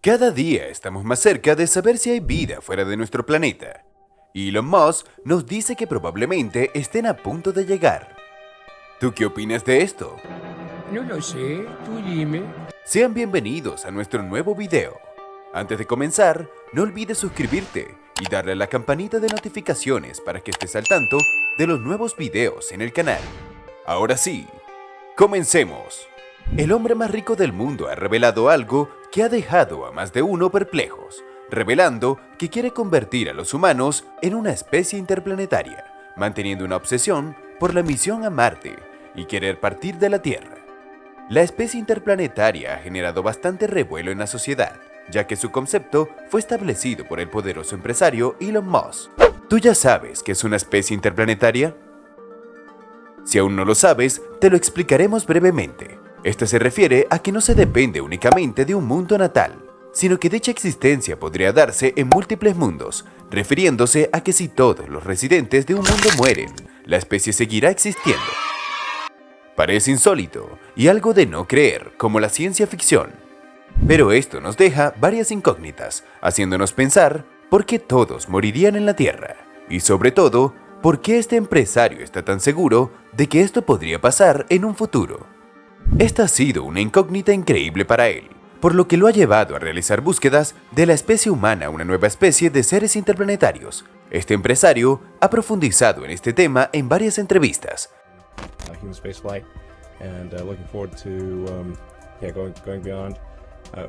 Cada día estamos más cerca de saber si hay vida fuera de nuestro planeta. Elon Musk nos dice que probablemente estén a punto de llegar. ¿Tú qué opinas de esto? No lo sé, tú dime. Sean bienvenidos a nuestro nuevo video. Antes de comenzar, no olvides suscribirte y darle a la campanita de notificaciones para que estés al tanto de los nuevos videos en el canal. Ahora sí, comencemos. El hombre más rico del mundo ha revelado algo que ha dejado a más de uno perplejos, revelando que quiere convertir a los humanos en una especie interplanetaria, manteniendo una obsesión por la misión a Marte y querer partir de la Tierra. La especie interplanetaria ha generado bastante revuelo en la sociedad, ya que su concepto fue establecido por el poderoso empresario Elon Musk. ¿Tú ya sabes qué es una especie interplanetaria? Si aún no lo sabes, te lo explicaremos brevemente. Esto se refiere a que no se depende únicamente de un mundo natal, sino que dicha existencia podría darse en múltiples mundos, refiriéndose a que si todos los residentes de un mundo mueren, la especie seguirá existiendo. Parece insólito y algo de no creer, como la ciencia ficción. Pero esto nos deja varias incógnitas, haciéndonos pensar por qué todos morirían en la Tierra. Y sobre todo, por qué este empresario está tan seguro de que esto podría pasar en un futuro. Esta ha sido una incógnita increíble para él, por lo que lo ha llevado a realizar búsquedas de la especie humana a una nueva especie de seres interplanetarios. Este empresario ha profundizado en este tema en varias entrevistas. Human spaceflight, and looking forward to going beyond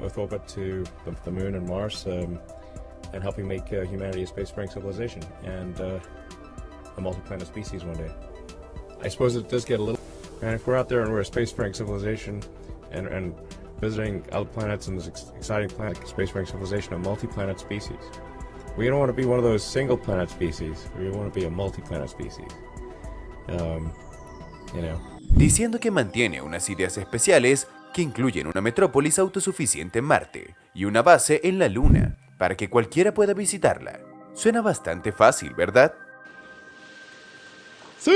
with Orbit to the Moon and Mars, and helping make humanity a spacefaring civilization and a multi-planet species one day. I suppose it does get a little. And if we're out there and we're a spacefaring civilization, and visiting other planets and this exciting planet, spacefaring civilization, a multi-planet species, we don't want to be one of those single-planet species. We want to be a multi-planet species. Diciendo que mantiene unas ideas especiales que incluyen una metrópolis autosuficiente en Marte y una base en la Luna para que cualquiera pueda visitarla. Suena bastante fácil, ¿verdad? ¡Sí!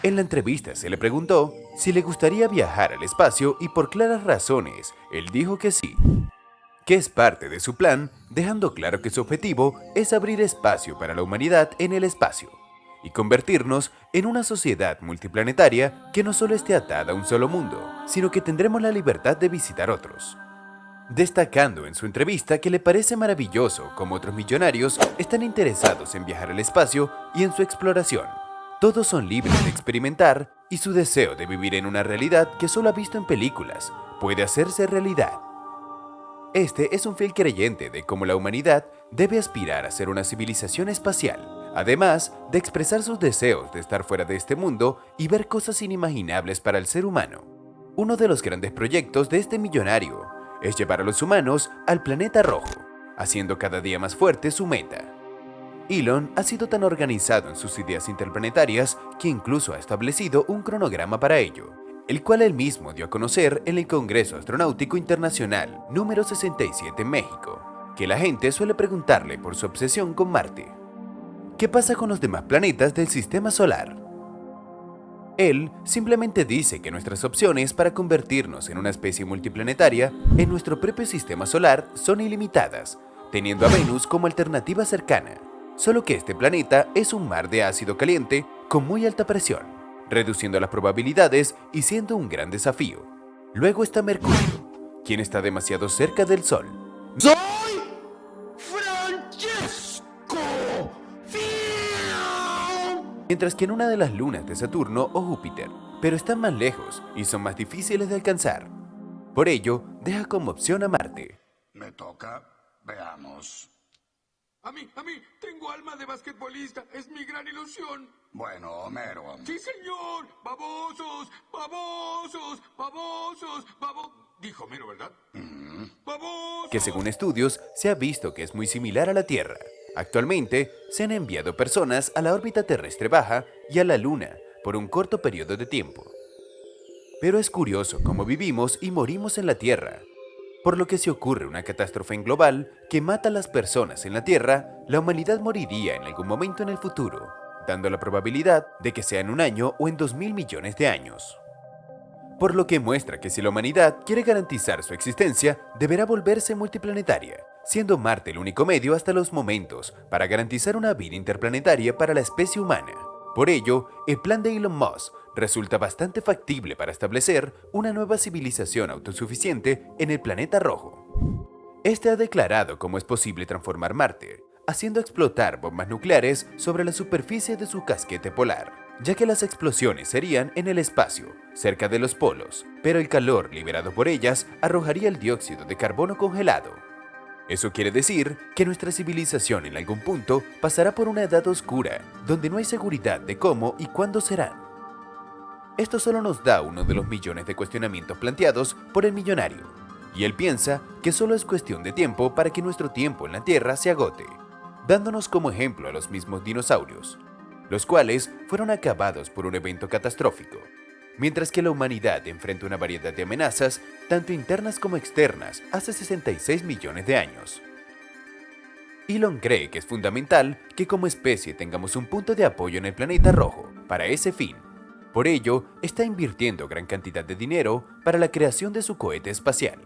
En la entrevista se le preguntó si le gustaría viajar al espacio y por claras razones, él dijo que sí, que es parte de su plan, dejando claro que su objetivo es abrir espacio para la humanidad en el espacio y convertirnos en una sociedad multiplanetaria que no solo esté atada a un solo mundo, sino que tendremos la libertad de visitar otros. Destacando en su entrevista que le parece maravilloso cómo otros millonarios están interesados en viajar al espacio y en su exploración. Todos son libres de experimentar y su deseo de vivir en una realidad que solo ha visto en películas puede hacerse realidad. Este es un fiel creyente de cómo la humanidad debe aspirar a ser una civilización espacial, además de expresar sus deseos de estar fuera de este mundo y ver cosas inimaginables para el ser humano. Uno de los grandes proyectos de este millonario es llevar a los humanos al planeta rojo, haciendo cada día más fuerte su meta. Elon ha sido tan organizado en sus ideas interplanetarias que incluso ha establecido un cronograma para ello, el cual él mismo dio a conocer en el Congreso Astronáutico Internacional número 67 en México, que la gente suele preguntarle por su obsesión con Marte. ¿Qué pasa con los demás planetas del sistema solar? Él simplemente dice que nuestras opciones para convertirnos en una especie multiplanetaria en nuestro propio sistema solar son ilimitadas, teniendo a Venus como alternativa cercana. Solo que este planeta es un mar de ácido caliente con muy alta presión, reduciendo las probabilidades y siendo un gran desafío. Luego está Mercurio, quien está demasiado cerca del Sol. ¡Soy Francesco! Mientras que en una de las lunas de Saturno o Júpiter, pero están más lejos y son más difíciles de alcanzar. Por ello, deja como opción a Marte. Me toca, veamos. A mí, tengo alma de basquetbolista, es mi gran ilusión. Bueno, Homero. Sí, señor, babosos. Dijo Homero, ¿verdad? Babosos. Que según estudios se ha visto que es muy similar a la Tierra. Actualmente se han enviado personas a la órbita terrestre baja y a la Luna por un corto periodo de tiempo. Pero es curioso cómo vivimos y morimos en la Tierra. Por lo que si ocurre una catástrofe global que mata a las personas en la Tierra, la humanidad moriría en algún momento en el futuro, dando la probabilidad de que sea en un año o en 2000 millones de años. por lo que muestra que si la humanidad quiere garantizar su existencia, deberá volverse multiplanetaria, siendo Marte el único medio hasta los momentos para garantizar una vida interplanetaria para la especie humana. Por ello, el plan de Elon Musk resulta bastante factible para establecer una nueva civilización autosuficiente en el planeta rojo. Este ha declarado cómo es posible transformar Marte, haciendo explotar bombas nucleares sobre la superficie de su casquete polar, ya que las explosiones serían en el espacio, cerca de los polos, pero el calor liberado por ellas arrojaría el dióxido de carbono congelado. Eso quiere decir que nuestra civilización en algún punto pasará por una edad oscura, donde no hay seguridad de cómo y cuándo serán. Esto solo nos da uno de los millones de cuestionamientos planteados por el millonario, y él piensa que solo es cuestión de tiempo para que nuestro tiempo en la Tierra se agote, dándonos como ejemplo a los mismos dinosaurios, los cuales fueron acabados por un evento catastrófico, mientras que la humanidad enfrenta una variedad de amenazas, tanto internas como externas, hace 66 millones de años. Elon cree que es fundamental que como especie tengamos un punto de apoyo en el planeta rojo para ese fin. Por ello, está invirtiendo gran cantidad de dinero para la creación de su cohete espacial,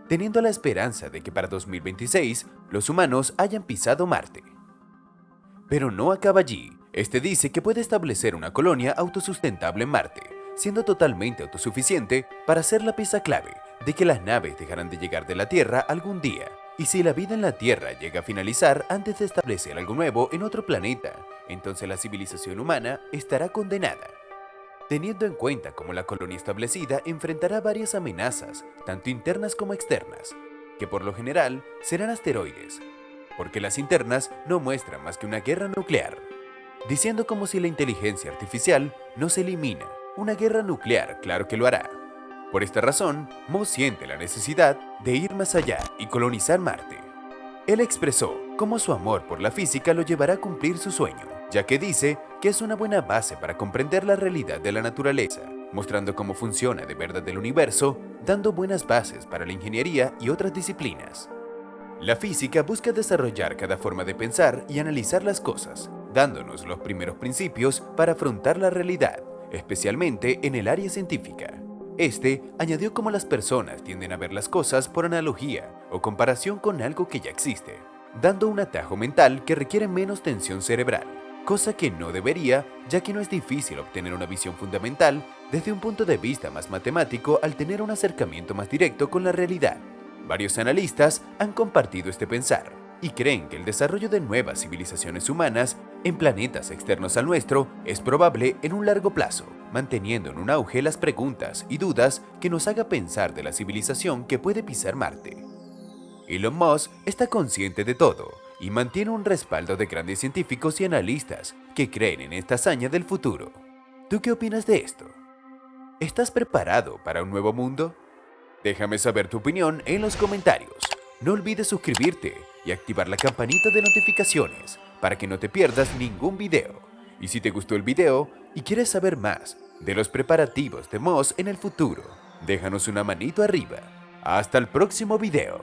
teniendo la esperanza de que para 2026 los humanos hayan pisado Marte. Pero no acaba allí. Este dice que puede establecer una colonia autosustentable en Marte, siendo totalmente autosuficiente para ser la pieza clave de que las naves dejarán de llegar de la Tierra algún día, y si la vida en la Tierra llega a finalizar antes de establecer algo nuevo en otro planeta, entonces la civilización humana estará condenada. Teniendo en cuenta cómo la colonia establecida enfrentará varias amenazas, tanto internas como externas, que por lo general serán asteroides, porque las internas no muestran más que una guerra nuclear, diciendo como si la inteligencia artificial no se elimina. Una guerra nuclear, claro que lo hará. Por esta razón, Musk siente la necesidad de ir más allá y colonizar Marte. Él expresó cómo su amor por la física lo llevará a cumplir su sueño, ya que dice que es una buena base para comprender la realidad de la naturaleza, mostrando cómo funciona de verdad el universo, dando buenas bases para la ingeniería y otras disciplinas. La física busca desarrollar cada forma de pensar y analizar las cosas, dándonos los primeros principios para afrontar la realidad, especialmente en el área científica. Este añadió cómo las personas tienden a ver las cosas por analogía o comparación con algo que ya existe, dando un atajo mental que requiere menos tensión cerebral, cosa que no debería, ya que no es difícil obtener una visión fundamental desde un punto de vista más matemático al tener un acercamiento más directo con la realidad. Varios analistas han compartido este pensar y creen que el desarrollo de nuevas civilizaciones humanas en planetas externos al nuestro es probable en un largo plazo, manteniendo en un auge las preguntas y dudas que nos haga pensar de la civilización que puede pisar Marte. Elon Musk está consciente de todo y mantiene un respaldo de grandes científicos y analistas que creen en esta hazaña del futuro. ¿Tú qué opinas de esto? ¿Estás preparado para un nuevo mundo? Déjame saber tu opinión en los comentarios. No olvides suscribirte y activar la campanita de notificaciones para que no te pierdas ningún video. Y si te gustó el video y quieres saber más de los preparativos de Musk en el futuro, déjanos una manito arriba. Hasta el próximo video.